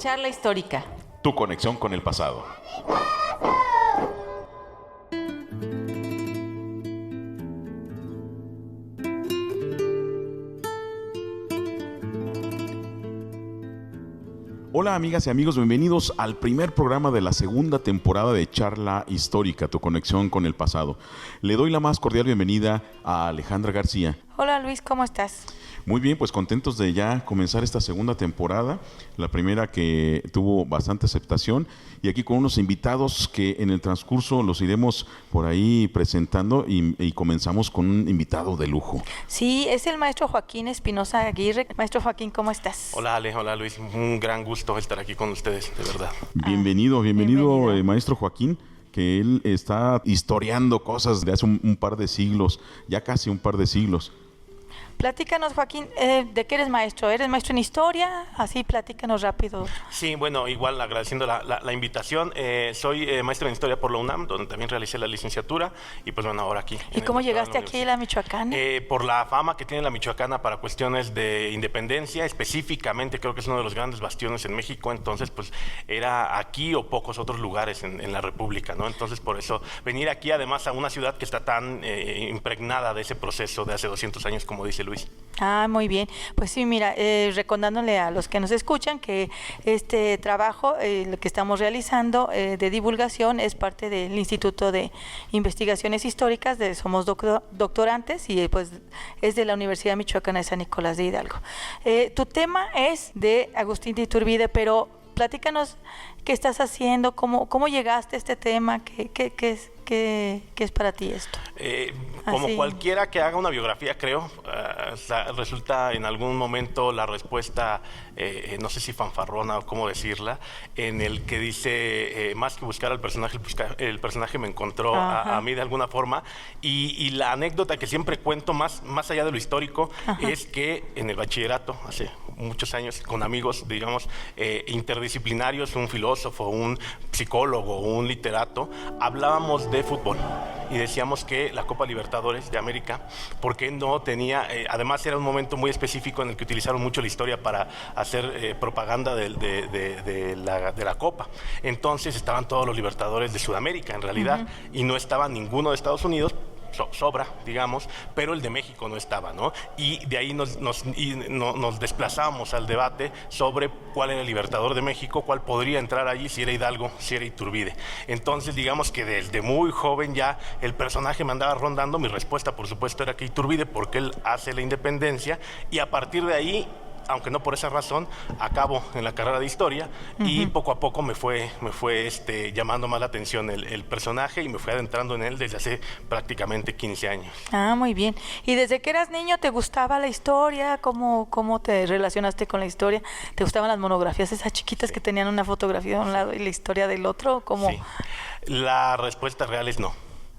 Charla histórica. Tu conexión con el pasado. Hola amigas y amigos, bienvenidos al primer programa de la segunda temporada de Charla Histórica, tu conexión con el pasado. Le doy la más cordial bienvenida a Alejandra García. Hola Luis, ¿cómo estás? Muy bien, pues contentos de ya comenzar esta segunda temporada, la primera que tuvo bastante aceptación, y aquí con unos invitados que en el transcurso los iremos por ahí presentando y comenzamos con un invitado de lujo. Sí, es el maestro Joaquín Espinosa Aguirre. Maestro Joaquín, ¿cómo estás? Hola Ale, hola Luis, un gran gusto estar aquí con ustedes, de verdad. Bienvenido, maestro Joaquín, que él está historiando cosas de hace un par de siglos, ya casi un par de siglos. Platícanos, Joaquín, ¿de qué eres maestro? ¿Eres maestro en historia? Así, platícanos rápido. Sí, bueno, igual agradeciendo la invitación. Soy maestro en historia por la UNAM, donde también realicé la licenciatura, y pues bueno, ahora aquí. ¿Y cómo llegaste aquí a la Michoacana? Por la fama que tiene la Michoacana para cuestiones de independencia, específicamente creo que es uno de los grandes bastiones en México, entonces pues era aquí o pocos otros lugares en la República, ¿no? Entonces por eso venir aquí además a una ciudad que está tan impregnada de ese proceso de hace 200 años, como dice Luis. Ah, muy bien. Pues sí, mira, recordándole a los que nos escuchan que este trabajo, lo que estamos realizando de divulgación es parte del Instituto de Investigaciones Históricas, somos doctorantes y pues es de la Universidad Michoacana de San Nicolás de Hidalgo. Tu tema es de Agustín de Iturbide, pero platícanos qué estás haciendo, cómo llegaste a este tema, ¿qué es para ti esto? Como Así. cualquiera que haga una biografía, creo, resulta en algún momento la respuesta, no sé si fanfarrona o cómo decirla, en el que dice, más que buscar al personaje, el personaje me encontró a mí de alguna forma, y la anécdota que siempre cuento, más allá de lo histórico, es que en el bachillerato, hace muchos años, con amigos, digamos, interdisciplinarios, un filósofo, un psicólogo, un literato, hablábamos de fútbol y decíamos que la Copa Libertadores de América, porque no tenía, además era un momento muy específico en el que utilizaron mucho la historia para hacer propaganda de la Copa. Entonces estaban todos los Libertadores de Sudamérica en realidad, y no estaba ninguno de Estados Unidos. Sobra, digamos, pero el de México no estaba, ¿no? Y de ahí nos desplazamos al debate sobre cuál era el Libertador de México, cuál podría entrar allí, si era Hidalgo, si era Iturbide. Entonces, digamos que desde muy joven ya el personaje me andaba rondando. Mi respuesta, por supuesto, era que Iturbide, porque él hace la independencia, y a partir de ahí, aunque no por esa razón, acabo en la carrera de historia, y poco a poco me fue llamando más la atención el personaje, y me fui adentrando en él desde hace prácticamente 15 años. Ah, muy bien. ¿Y desde que eras niño te gustaba la historia? ¿Cómo te relacionaste con la historia? ¿Te gustaban las monografías esas chiquitas que tenían una fotografía de un lado y la historia del otro? ¿Cómo? Sí. La respuesta real es no.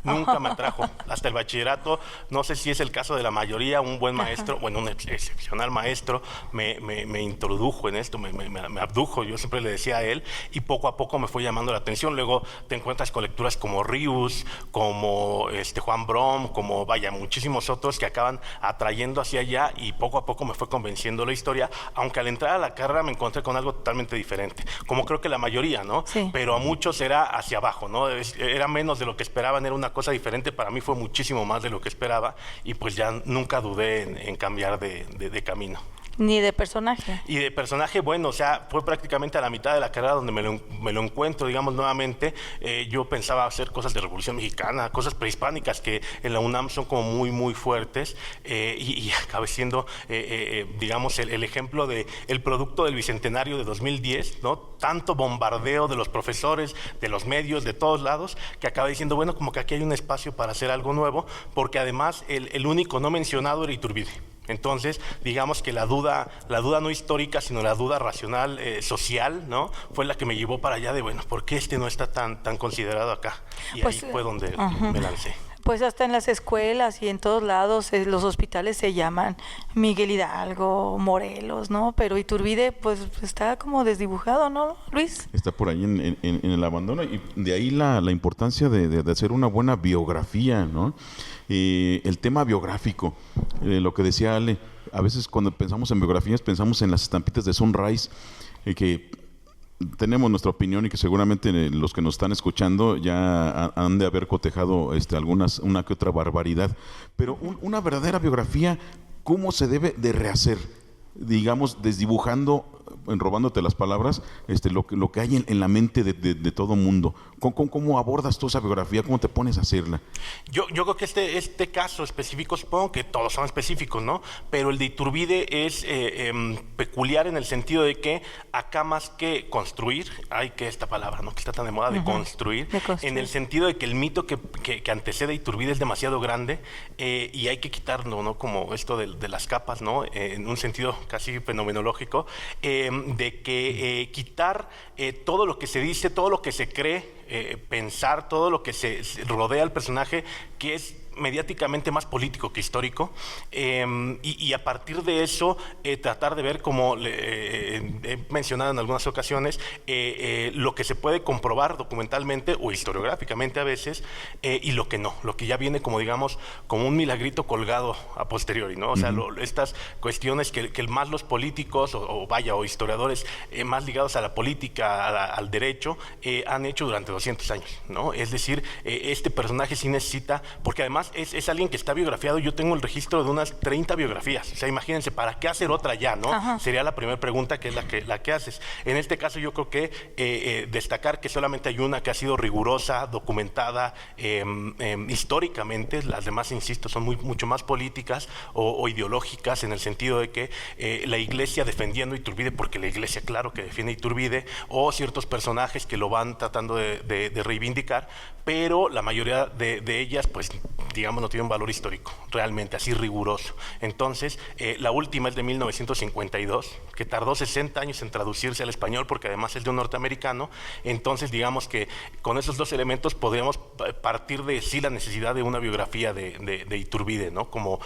Nunca me atrajo. Hasta el bachillerato, no sé si es el caso de la mayoría, un buen maestro, bueno, un excepcional maestro, me introdujo en esto, me abdujo, yo siempre le decía a él, y poco a poco me fue llamando la atención. Luego te encuentras con lecturas como Ríos, como Juan Brom, como muchísimos otros que acaban atrayendo hacia allá, y poco a poco me fue convenciendo la historia, aunque al entrar a la carrera me encontré con algo totalmente diferente, como creo que la mayoría, ¿no? Sí. Pero a muchos era hacia abajo, ¿no? Era menos de lo que esperaban, era una cosa diferente. Para mí fue muchísimo más de lo que esperaba, y pues ya nunca dudé en cambiar de camino. Ni de personaje. Y de personaje, bueno, o sea, fue prácticamente a la mitad de la carrera donde me lo encuentro, digamos, nuevamente. Yo pensaba hacer cosas de Revolución Mexicana, cosas prehispánicas que en la UNAM son como muy, muy fuertes, y acabé siendo, digamos, el ejemplo de el producto del Bicentenario de 2010, ¿no? Tanto bombardeo de los profesores, de los medios, de todos lados, que acabé diciendo, bueno, como que aquí hay un espacio para hacer algo nuevo, porque además el único no mencionado era Iturbide. Entonces, digamos que la duda no histórica, sino la duda racional, social, ¿no? Fue la que me llevó para allá de, bueno, ¿por qué no está tan considerado acá? Y pues, ahí fue donde me lancé. Pues hasta en las escuelas y en todos lados los hospitales se llaman Miguel Hidalgo, Morelos, ¿no? Pero Iturbide pues está como desdibujado, ¿no, Luis? Está por ahí en el abandono, y de ahí la importancia de hacer una buena biografía, ¿no? El tema biográfico, lo que decía Ale, a veces cuando pensamos en biografías pensamos en las estampitas de Sunrise, que tenemos nuestra opinión y que seguramente los que nos están escuchando ya han de haber cotejado una que otra barbaridad. Pero una verdadera biografía, ¿cómo se debe de rehacer? Digamos, desdibujando, robándote las palabras, lo que hay en la mente de todo mundo. ¿Cómo abordas tú esa biografía? ¿Cómo te pones a hacerla? Yo creo que este caso específico, supongo que todos son específicos, ¿no? Pero el de Iturbide es peculiar en el sentido de que acá más que construir, hay que esta palabra, ¿no? Que está tan de moda, de construir, en el sentido de que el mito que antecede a Iturbide es demasiado grande y hay que quitarlo, ¿no? Como esto de las capas, ¿no? En un sentido casi fenomenológico, de que quitar todo lo que se dice, todo lo que se cree, pensar todo lo que se rodea al personaje, que es mediáticamente más político que histórico, y a partir de eso tratar de ver, como he mencionado en algunas ocasiones, lo que se puede comprobar documentalmente o historiográficamente a veces, y lo que no, lo que ya viene como, digamos, como un milagrito colgado a posteriori, ¿no? O sea, estas cuestiones que más los políticos o historiadores más ligados a la política, al derecho, han hecho durante 200 años, ¿no? Es decir, este personaje sí necesita, porque además es alguien que está biografiado. Yo tengo el registro de unas 30 biografías. O sea, imagínense, ¿para qué hacer otra ya, no? Ajá. Sería la primera pregunta, que es la que haces. En este caso, yo creo que destacar que solamente hay una que ha sido rigurosa, documentada históricamente. Las demás, insisto, son mucho más políticas o ideológicas, en el sentido de que la Iglesia defendiendo a Iturbide, porque la Iglesia, claro, que defiende a Iturbide, o ciertos personajes que lo van tratando de reivindicar, pero la mayoría de ellas, pues, digamos, no tiene un valor histórico, realmente, así riguroso. Entonces, la última es de 1952, que tardó 60 años en traducirse al español, porque además es de un norteamericano. Entonces, digamos que con esos dos elementos podríamos partir de sí la necesidad de una biografía de Iturbide, ¿no? Como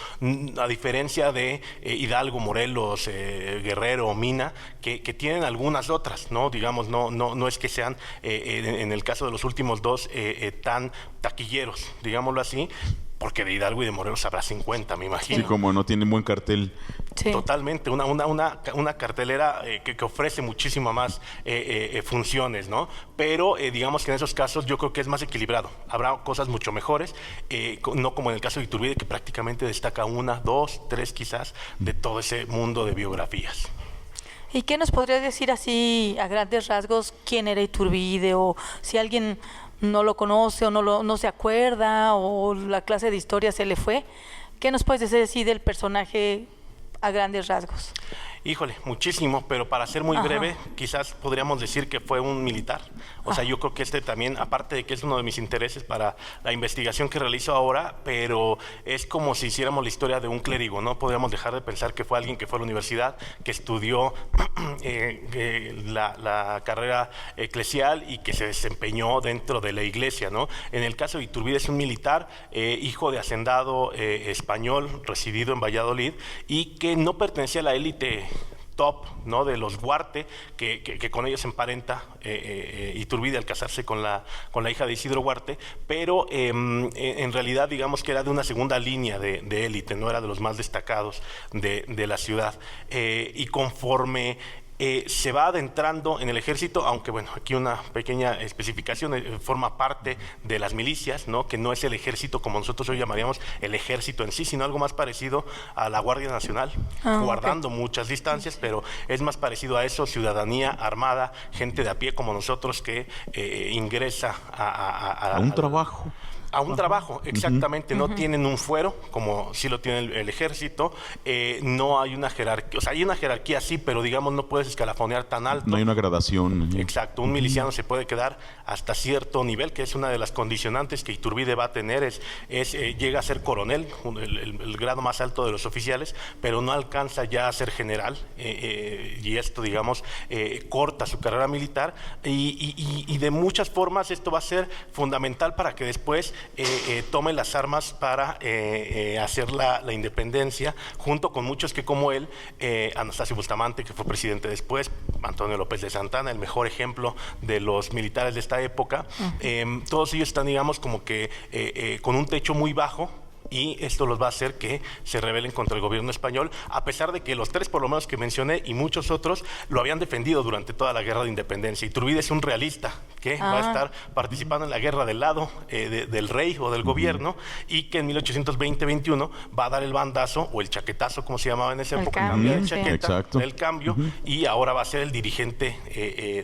a diferencia de Hidalgo, Morelos, Guerrero o Mina, que tienen algunas otras, ¿no? Digamos, no es que sean, en el caso de los últimos dos, tan taquilleros, digámoslo así, porque de Hidalgo y de Morelos habrá 50, me imagino. Sí, como no tienen buen cartel. Sí. Totalmente, una cartelera que ofrece muchísimo más funciones, ¿no? Pero digamos que en esos casos yo creo que es más equilibrado. Habrá cosas mucho mejores, no como en el caso de Iturbide, que prácticamente destaca una, dos, tres quizás, de todo ese mundo de biografías. ¿Y qué nos podrías decir así a grandes rasgos quién era Iturbide, o si alguien no lo conoce o no se acuerda, o la clase de historia se le fue? ¿Qué nos puedes decir así del personaje a grandes rasgos? Híjole, muchísimo, pero para ser muy breve, quizás podríamos decir que fue un militar. O sea, yo creo que también, aparte de que es uno de mis intereses para la investigación que realizo ahora, pero es como si hiciéramos la historia de un clérigo, ¿no? Podríamos dejar de pensar que fue alguien que fue a la universidad, que estudió la carrera eclesial y que se desempeñó dentro de la iglesia, ¿no? En el caso de Iturbide es un militar, hijo de hacendado español, residido en Valladolid, y que no pertenecía a la élite top, ¿no? De los Huarte, que con ellos se emparenta Iturbide al casarse con la hija de Isidro Huarte, pero en realidad, digamos que era de una segunda línea de élite, no era de los más destacados de la ciudad, y conforme se va adentrando en el ejército, aunque bueno, aquí una pequeña especificación, forma parte de las milicias, ¿no? Que no es el ejército como nosotros hoy llamaríamos el ejército en sí, sino algo más parecido a la Guardia Nacional, guardando muchas distancias, pero es más parecido a eso: ciudadanía armada, gente de a pie como nosotros que ingresa a un trabajo. A un trabajo, exactamente. No tienen un fuero, como sí lo tiene el ejército. No hay una jerarquía, o sea, hay una jerarquía sí, pero digamos no puedes escalafonear tan alto. No hay una gradación. Exacto, un miliciano se puede quedar hasta cierto nivel, que es una de las condicionantes que Iturbide va a tener, llega a ser coronel, el grado más alto de los oficiales, pero no alcanza ya a ser general, y esto, digamos, corta su carrera militar, y de muchas formas esto va a ser fundamental para que después tome las armas para hacer la independencia, junto con muchos que como él, Anastasio Bustamante, que fue presidente después, Antonio López de Santana, el mejor ejemplo de los militares de esta época. Todos ellos están, digamos, como que con un techo muy bajo, y esto los va a hacer que se rebelen contra el gobierno español, a pesar de que los tres por lo menos que mencioné y muchos otros lo habían defendido durante toda la guerra de independencia. Iturbide es un realista que va a estar participando en la guerra del lado del rey o del gobierno, y que en 1820-21 va a dar el bandazo o el chaquetazo, como se llamaba en esa época, cambia de chaqueta, el cambio, y ahora va a ser el dirigente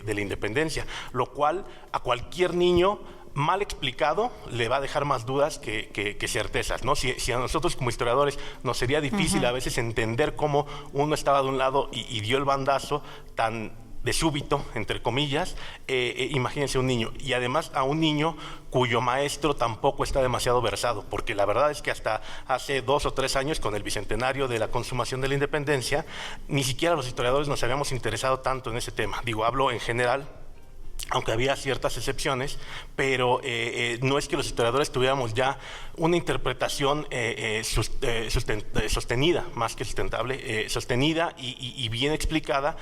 de la independencia, lo cual a cualquier niño mal explicado le va a dejar más dudas que certezas, ¿no? Si a nosotros como historiadores nos sería difícil a veces entender cómo uno estaba de un lado y dio el bandazo tan de súbito, entre comillas, imagínense un niño, y además a un niño cuyo maestro tampoco está demasiado versado, porque la verdad es que hasta hace 2 o 3 años, con el bicentenario de la consumación de la independencia, ni siquiera los historiadores nos habíamos interesado tanto en ese tema. Digo, hablo en general, aunque había ciertas excepciones, pero no es que los historiadores tuviéramos ya una interpretación sostenida, más que sustentable, sostenida y bien explicada,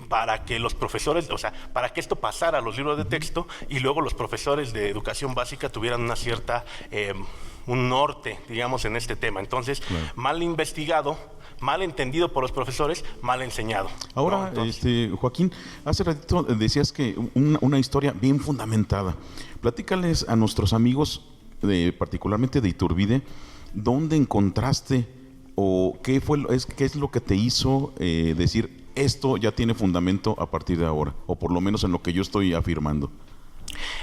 para que los profesores, o sea, para que esto pasara a los libros de texto y luego los profesores de educación básica tuvieran una cierta, un norte, digamos, en este tema. Entonces, mal investigado, mal entendido por los profesores, mal enseñado. Ahora, ¿no? Joaquín, hace ratito decías que una historia bien fundamentada. Platícales a nuestros amigos, particularmente de Iturbide, ¿dónde encontraste o qué es lo que te hizo decir esto ya tiene fundamento a partir de ahora, o por lo menos en lo que yo estoy afirmando?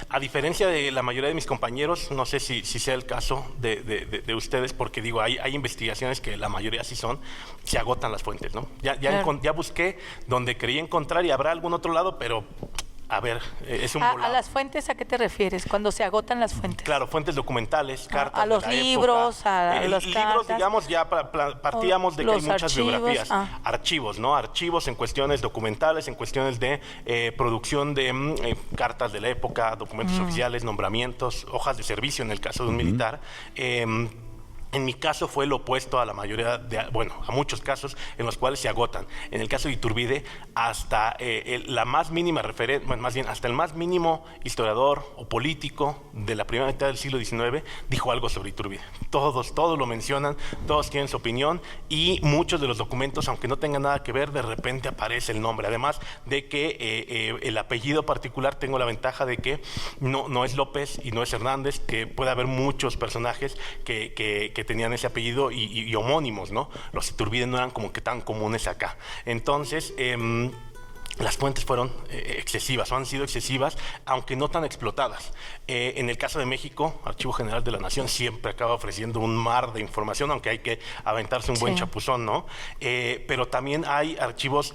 A diferencia de la mayoría de mis compañeros, no sé si sea el caso de ustedes, porque digo, hay investigaciones que la mayoría sí son, se agotan las fuentes, ¿no? Ya busqué donde creí encontrar, y habrá algún otro lado, pero a ver, es un volado. ¿A las fuentes a qué te refieres? Cuando se agotan las fuentes. Claro, fuentes documentales, cartas a los de la libros, época. a los libros, digamos, ya partíamos de que hay muchas archivos, biografías. Archivos, ¿no? Archivos en cuestiones documentales, en cuestiones de producción de cartas de la época, documentos oficiales, nombramientos, hojas de servicio en el caso de un militar. En mi caso fue lo opuesto a la mayoría, a muchos casos en los cuales se agotan. En el caso de Iturbide, hasta la más mínima referencia, más bien hasta el más mínimo historiador o político de la primera mitad del siglo XIX dijo algo sobre Iturbide. Todos lo mencionan, todos tienen su opinión, y muchos de los documentos, aunque no tengan nada que ver, de repente aparece el nombre. Además de que el apellido particular, tengo la ventaja de que no es López y no es Hernández, que puede haber muchos personajes que tenían ese apellido y homónimos, ¿no? Los Iturbide no eran como que tan comunes acá. Entonces, las fuentes fueron excesivas, o han sido excesivas, aunque no tan explotadas. En el caso de México, Archivo General de la Nación siempre acaba ofreciendo un mar de información, aunque hay que aventarse un buen chapuzón, ¿no? Pero también hay archivos,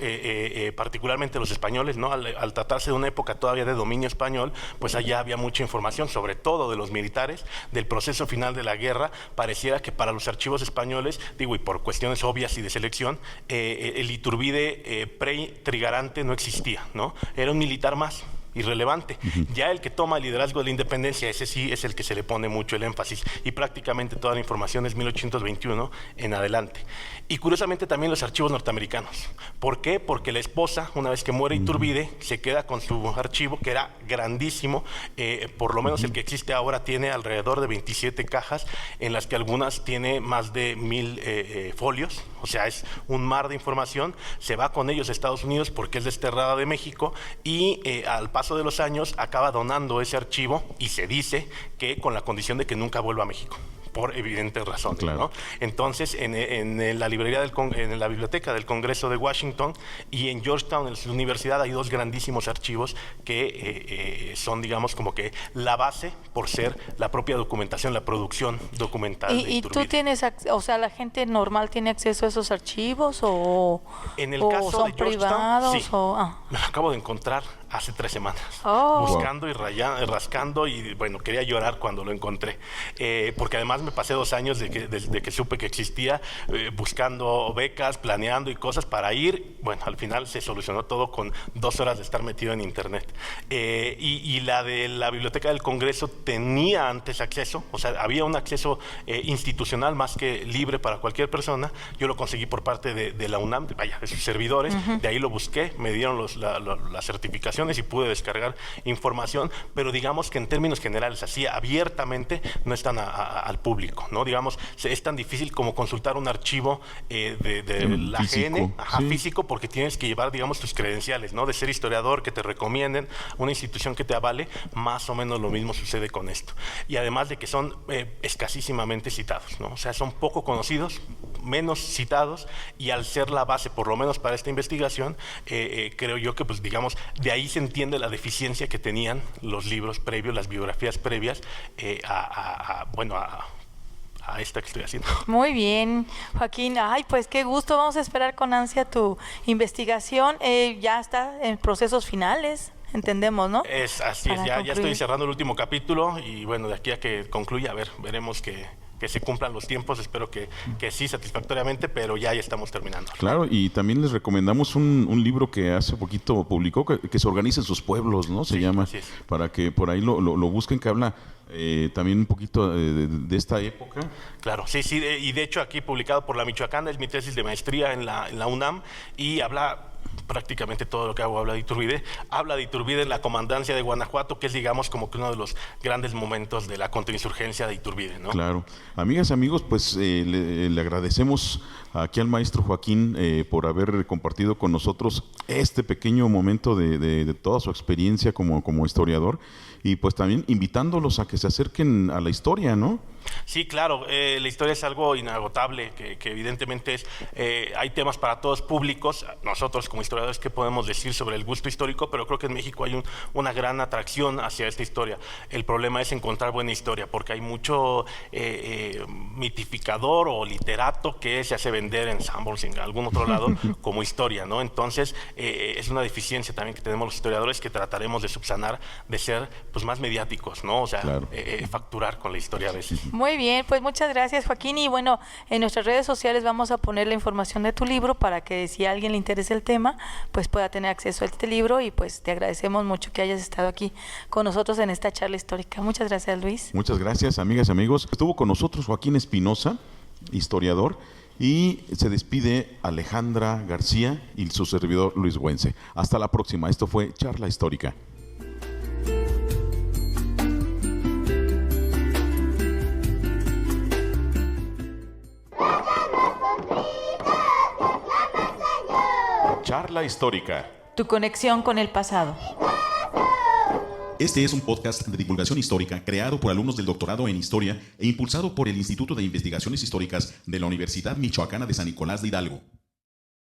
particularmente los españoles, ¿no? Al tratarse de una época todavía de dominio español, pues allá había mucha información, sobre todo de los militares, del proceso final de la guerra. Pareciera que para los archivos españoles, digo, y por cuestiones obvias y de selección, el Iturbide pre-trigarante no existía, ¿no? Era un militar más, irrelevante. Ya el que toma el liderazgo de la independencia, ese sí es el que se le pone mucho el énfasis, y prácticamente toda la información es 1821 en adelante. Y curiosamente también los archivos norteamericanos. ¿Por qué? Porque la esposa, una vez que muere Iturbide, se queda con su archivo, que era grandísimo, por lo menos el que existe ahora tiene alrededor de 27 cajas, en las que algunas tiene más de 1000 folios, o sea, es un mar de información. Se va con ellos a Estados Unidos porque es desterrada de México, y al paso de los años acaba donando ese archivo, y se dice que con la condición de que nunca vuelva a México, por evidentes razones, claro, ¿no? Entonces, en la librería en la biblioteca del Congreso de Washington y en Georgetown, en la universidad, hay 2 grandísimos archivos que son, digamos, como que la base por ser la propia documentación, la producción documental. ¿Y tú tienes, o sea, la gente normal tiene acceso a esos archivos, o en el caso son de Georgetown, privados? Sí. Me lo acabo de encontrar hace 3 semanas, buscando y rascando, y bueno, quería llorar cuando lo encontré, porque además me pasé 2 años desde que supe que existía, buscando becas, planeando y cosas para ir. Bueno, al final se solucionó todo con 2 horas de estar metido en internet. Y la de la Biblioteca del Congreso tenía antes acceso, o sea, había un acceso institucional más que libre para cualquier persona. Yo lo conseguí por parte de la UNAM, de sus servidores, de ahí lo busqué, me dieron la certificación investigaciones y pude descargar información, pero digamos que en términos generales, así abiertamente, no están al público, ¿no? Digamos, es tan difícil como consultar un archivo de la físico, AGN, físico, porque tienes que llevar, digamos, tus credenciales, ¿no? De ser historiador, que te recomienden, una institución que te avale. Más o menos lo mismo sucede con esto. Y además de que son escasísimamente citados, ¿no? O sea, son poco conocidos, menos citados, y al ser la base, por lo menos para esta investigación, creo yo que, pues, digamos, de ahí se entiende la deficiencia que tenían los libros previos, las biografías previas a esta que estoy haciendo. Muy bien, Joaquín. Ay, pues qué gusto. Vamos a esperar con ansia tu investigación. Ya está en procesos finales, entendemos, ¿no? Así es, ya estoy cerrando el último capítulo y bueno, de aquí a que concluya, a ver, veremos que se cumplan los tiempos, espero que sí, satisfactoriamente, pero ya estamos terminando. Claro, y también les recomendamos un libro que hace poquito publicó, que se organiza en sus pueblos, ¿no? Se llama, para que por ahí lo busquen, que habla también un poquito de esta época. Claro, sí, y de hecho aquí publicado por la Michoacana, es mi tesis de maestría en la UNAM, y habla prácticamente todo lo que hago, habla de Iturbide en la comandancia de Guanajuato, que es, digamos, como que uno de los grandes momentos de la contrainsurgencia de Iturbide, ¿no? Claro. Amigas, amigos, pues le agradecemos aquí al maestro Joaquín por haber compartido con nosotros este pequeño momento de toda su experiencia como historiador, y pues también invitándolos a que se acerquen a la historia, ¿no? Sí, claro, la historia es algo inagotable, que evidentemente hay temas para todos públicos. Nosotros como historiadores, ¿qué podemos decir sobre el gusto histórico? Pero creo que en México hay una gran atracción hacia esta historia. El problema es encontrar buena historia, porque hay mucho mitificador o literato que se hace vender en Sanborns, en algún otro lado, como historia, ¿no? Entonces, es una deficiencia también que tenemos los historiadores, que trataremos de subsanar, de ser, pues, más mediáticos, ¿no? O sea, claro, facturar con la historia a veces. Muy bien, pues muchas gracias, Joaquín, y bueno, en nuestras redes sociales vamos a poner la información de tu libro para que si a alguien le interesa el tema, pues pueda tener acceso a este libro, y pues te agradecemos mucho que hayas estado aquí con nosotros en esta charla histórica. Muchas gracias, Luis. Muchas gracias, amigas y amigos. Estuvo con nosotros Joaquín Espinosa, historiador, y se despide Alejandra García y su servidor Luis Güense. Hasta la próxima. Esto fue Charla Histórica. Charla Histórica. Tu conexión con el pasado. Este es un podcast de divulgación histórica creado por alumnos del doctorado en Historia e impulsado por el Instituto de Investigaciones Históricas de la Universidad Michoacana de San Nicolás de Hidalgo.